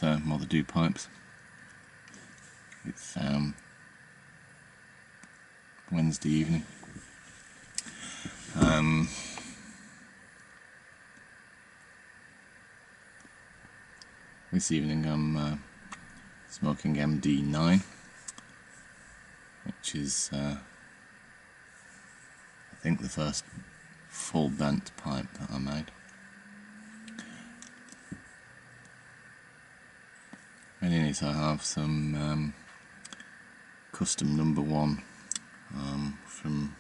Mother Do pipes. It's Wednesday evening. This evening I'm smoking MD9, which is I think the first full bent pipe that I made. And in it I have some custom number 1 from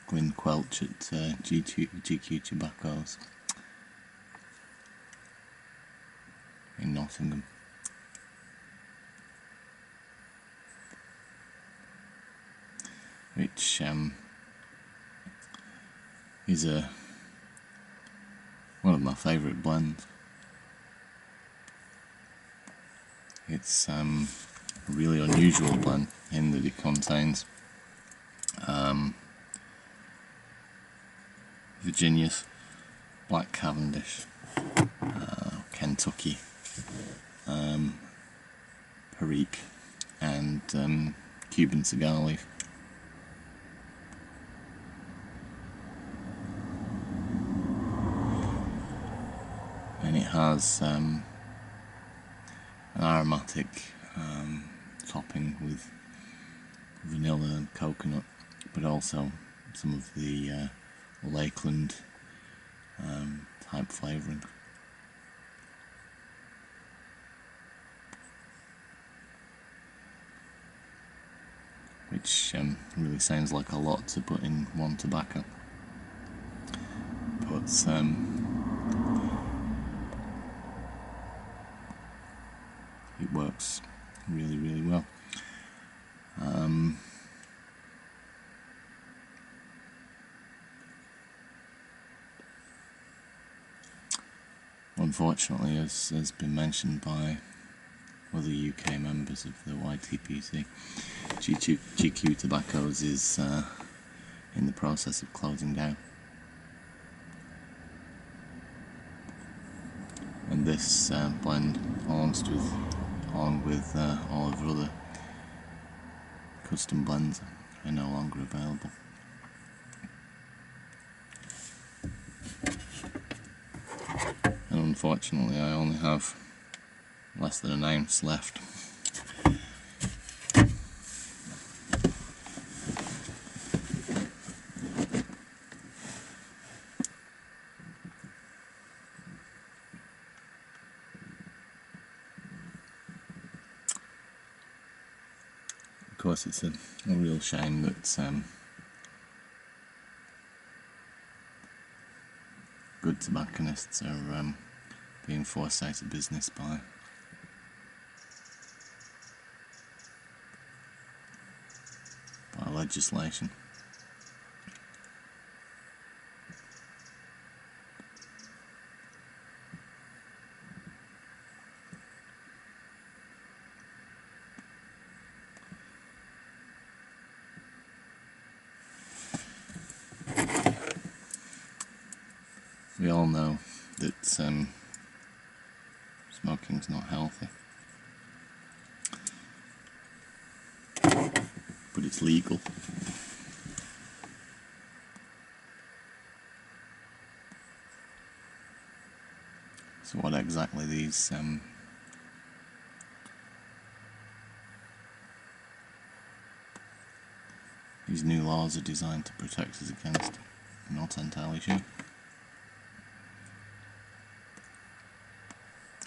Glyn Quelch at GQ Tobaccos in Nottingham. Which is one of my favourite blends. It's a really unusual blend in that it contains Virginia's, Black Cavendish, Kentucky, Perique, and Cuban cigar leaf. And it has an aromatic topping with vanilla and coconut, but also some of the Lakeland type flavouring. Which really sounds like a lot to put in one tobacco, but it works really, really well. Unfortunately, as has been mentioned by other UK members of the YTPC, GQ Tobaccos is in the process of closing down. And this blend, along with all of the other custom blends, are no longer available. And unfortunately I only have less than an ounce left. Of course, it's a real shame that good tobacconists are being forced out of business by legislation. We all know that smoking's not healthy, but it's legal. So what exactly these new laws are designed to protect us against, I'm not entirely sure.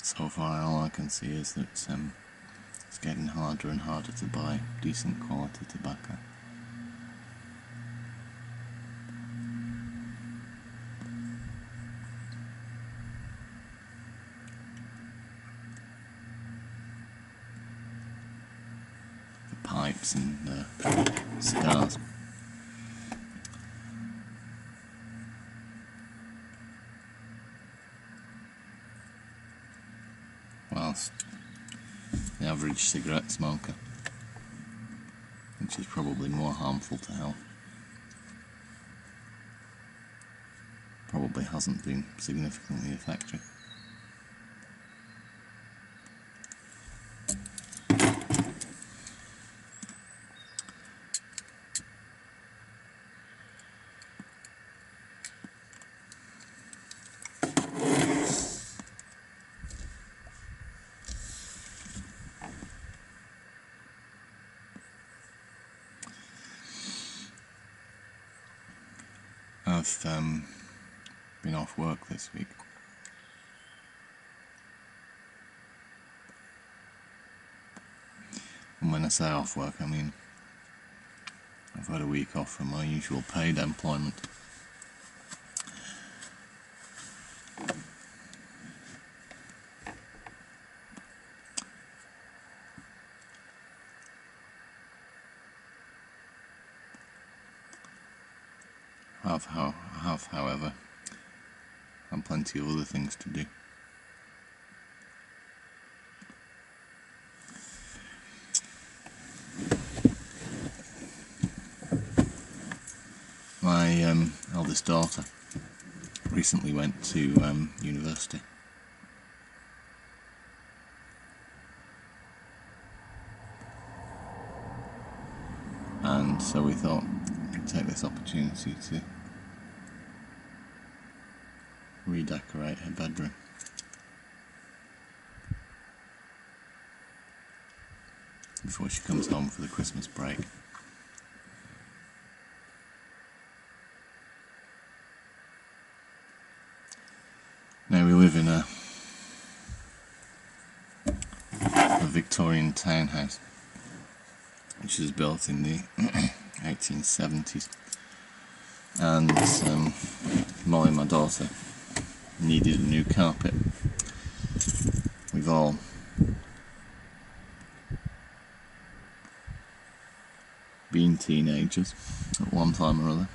So far all I can see is that it's getting harder and harder to buy decent quality tobacco. The pipes and the cigars. Whilst the average cigarette smoker, which is probably more harmful to health, probably hasn't been significantly affected. I've been off work this week. And when I say off work, I mean I've had a week off from my usual paid employment. Have, however, and plenty of other things to do. My eldest daughter recently went to university, and so we thought we'd take this opportunity to redecorate her bedroom. Before she comes home for the Christmas break. Now we live in a Victorian townhouse which was built in the 1870s, and Molly, my daughter, needed a new carpet. We've all been teenagers at one time or other,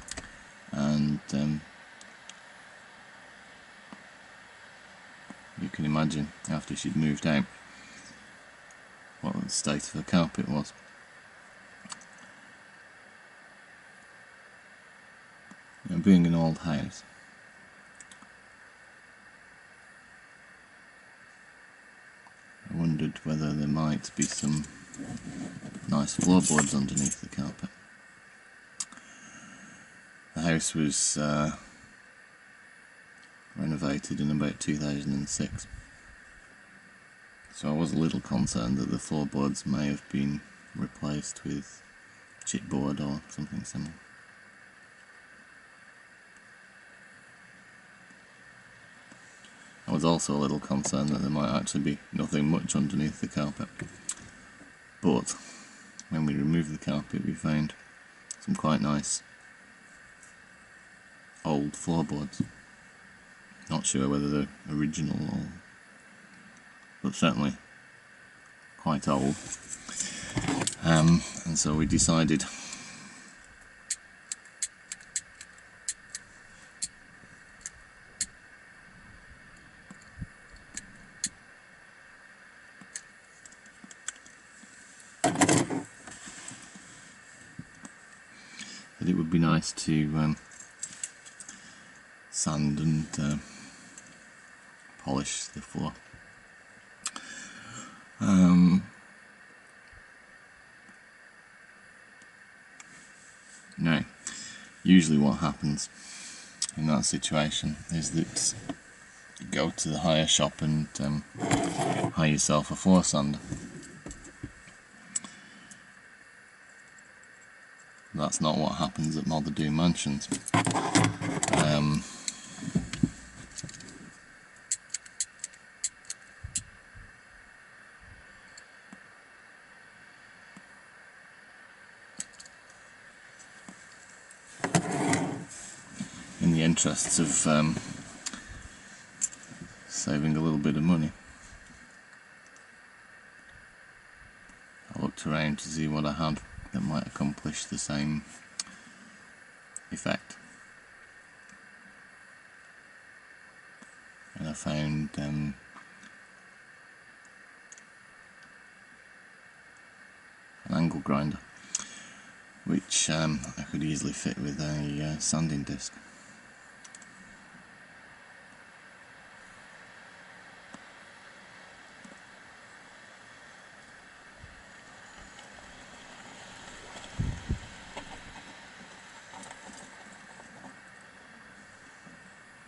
and you can imagine after she'd moved out what the state of her carpet was. Now, being an old house, I wondered whether there might be some nice floorboards underneath the carpet. The house was renovated in about 2006, so I was a little concerned that the floorboards may have been replaced with chipboard or something similar. I was also a little concerned that there might actually be nothing much underneath the carpet, but when we removed the carpet we found some quite nice old floorboards. Not sure whether they're original or, but certainly quite old, and so we decided that it would be nice to sand and polish the floor. Now, usually what happens in that situation is that you go to the hire shop and hire yourself a floor sander. That's not what happens at Motherdoom Mansions. In the interests of saving a little bit of money, I looked around to see what I had that might accomplish the same effect, and I found an angle grinder which I could easily fit with a sanding disc.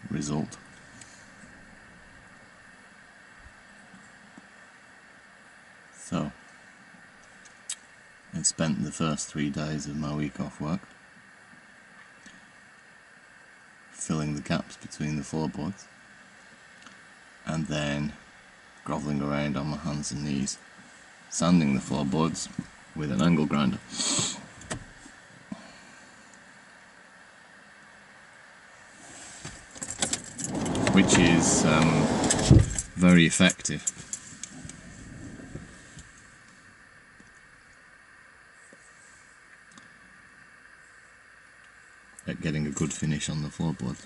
Result. So, I spent the first 3 days of my week off work filling the gaps between the floorboards, and then grovelling around on my hands and knees, sanding the floorboards with an angle grinder. Which is very effective. At getting a good finish on the floorboard,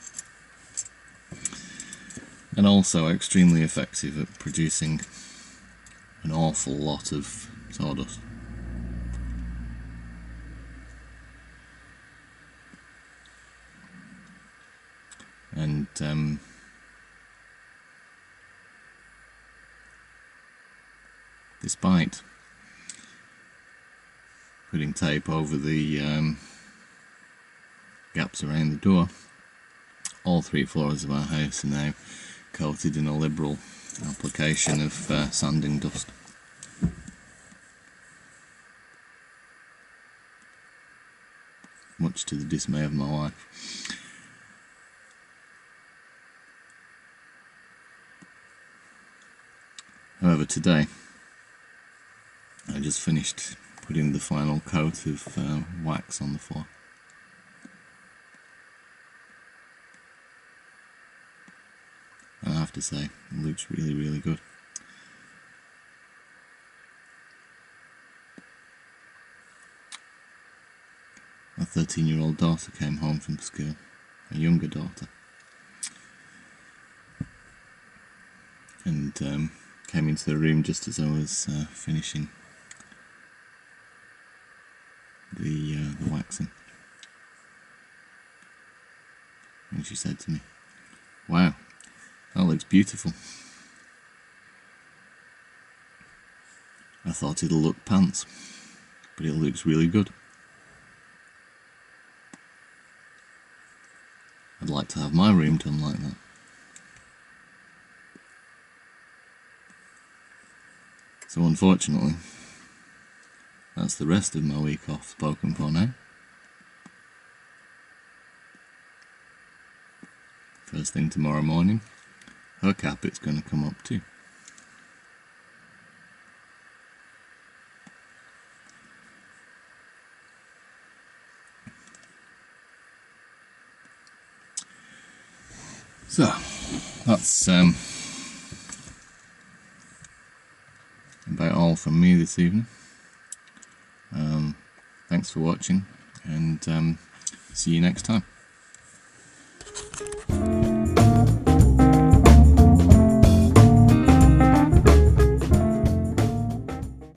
and also extremely effective at producing an awful lot of sawdust. And despite putting tape over the gaps around the door, all 3 floors of our house are now coated in a liberal application of sanding dust. Much to the dismay of my wife. However, today I just finished putting the final coat of wax on the floor. And I have to say, it looks really, really good. My 13-year-old daughter came home from school, a younger daughter, and came into the room just as I was finishing the waxing. And she said to me, "Wow, that looks beautiful. I thought it'll look pants, but it looks really good. I'd like to have my room done like that." So unfortunately, that's the rest of my week off spoken for now. First thing tomorrow morning, her carpet's going to come up too. So, that's about all from me this evening. Thanks for watching, and see you next time.